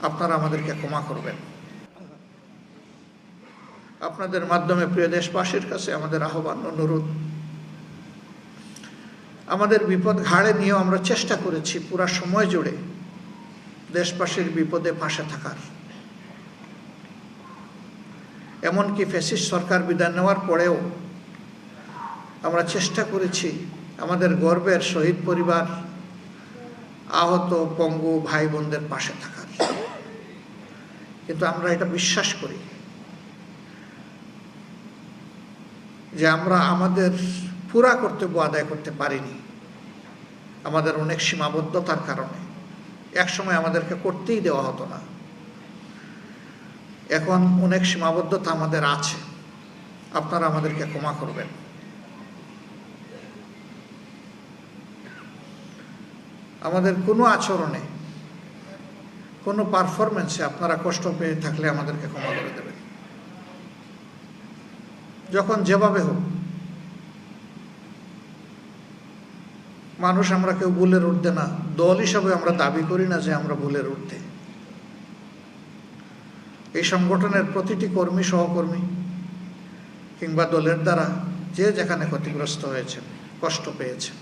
আপনারা আমাদেরকে ক্ষমা করবেন। আপনাদের মাধ্যমে প্রিয় দেশবাসীর কাছে আমাদের আহ্বান, অনুরোধ, আমাদের বিপদ ঘাড়ে নিয়েও আমরা চেষ্টা করেছি পুরা সময় জুড়ে দেশবাসীর বিপদে পাশে থাকার। এমনকি ফ্যাসিস্ট সরকার বিদায় নেওয়ার পরেও আমরা চেষ্টা করেছি আমাদের গর্বের শহীদ পরিবার, আহত পঙ্গু ভাই বোনদের পাশে থাকার। কিন্তু আমরা এটা বিশ্বাস করি যে আমরা আমাদের পুরা কর্তব্য আদায় করতে পারিনি, আমাদের অনেক সীমাবদ্ধতার কারণে। একসময় আমাদেরকে করতেই দেওয়া হতো না, এখন অনেক সীমাবদ্ধতা আমাদের আছে। আপনারা আমাদেরকে ক্ষমা করবেন। আমাদের কোনো আচরণে, কোনো পারফরমেন্সে আপনারা কষ্ট পেয়ে থাকলে আমাদেরকে ক্ষমা করে দেবেন। যখন যেভাবে হোক, মানুষ আমরা কেউ ভুলের ঊর্ধ্বে না। দল হিসাবে আমরা দাবি করি না যে আমরা ভুলের ঊর্ধ্বে। এই সংগঠনের প্রতিটি কর্মী, সহকর্মী কিংবা দলের দ্বারা যে যেখানে ক্ষতিগ্রস্ত হয়েছেন, কষ্ট পেয়েছেন,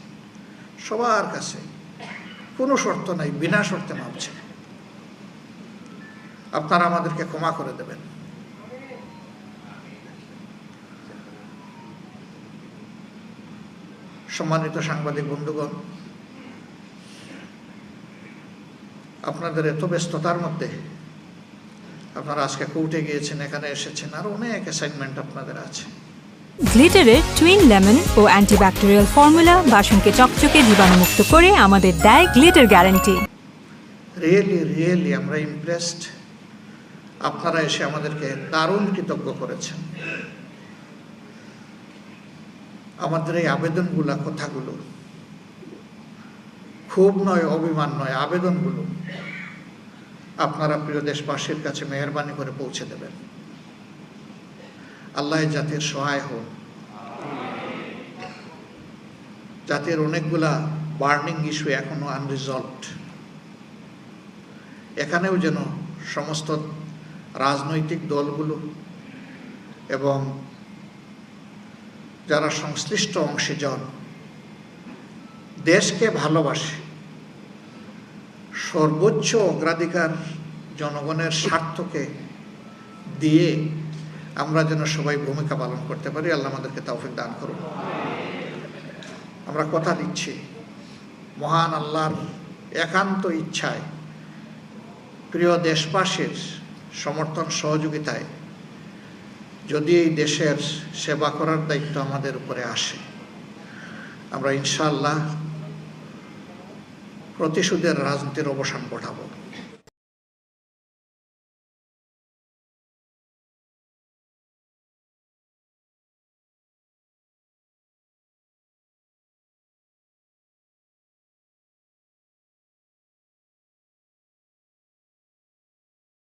সবার কাছে কোনো শর্ত নাই, বিনা শর্তে মাপছে। আপনারা আমাদেরকে ক্ষমা করে দেবেন। সম্মানিত সাংবাদিক বন্ধুগণ, আপনাদের এত ব্যস্ততার মধ্যে আপনারা আজকে কোর্টে গিয়েছেন, এখানে এসেছেন, আর অনেক অ্যাসাইনমেন্ট আপনাদের আছে। গ্লিটারের টুইন লেমন ও অ্যান্টিব্যাকটেরিয়াল ফর্মুলা বাসনকে চকচকে জীবাণুমুক্ত করে আমাদের দেয় গ্লিটার গ্যারান্টি। রিয়েলি আমরা ইমপ্রেসড। আপনারা এসে আমাদেরকে দারুণ কৃতজ্ঞ করেছেন। আমাদের এই আবেদনগুলো, কথাগুলো খুব নয়, অভিমান নয়, আবেদনগুলো আপনারা প্রিয় দেশবাসীর কাছে মেহেরবানি করে পৌঁছে দেবেন। আল্লাহ জাতির সহায় হোক। জাতির অনেকগুলা বার্নিং ইস্যু এখনো আনরিজলভড। এখানেও যেন সমস্ত রাজনৈতিক দলগুলো এবং যারা সংশ্লিষ্ট অংশীজন দেশকে ভালোবাসে, সর্বোচ্চ অগ্রাধিকার জনগণের স্বার্থকে দিয়ে আমরা যেন সবাই ভূমিকা পালন করতে পারি। আল্লাহ আমাদেরকে তৌফিক দান করুন। আমরা কথা দিচ্ছি, মহান আল্লাহর একান্ত ইচ্ছায়, প্রিয় দেশবাসীর সমর্থন সহযোগিতায় যদি এই দেশের সেবা করার দায়িত্ব আমাদের উপরে আসে, আমরা ইনশাআল্লাহ প্রতিশোধের রাজনীতির অবসান ঘটাবো।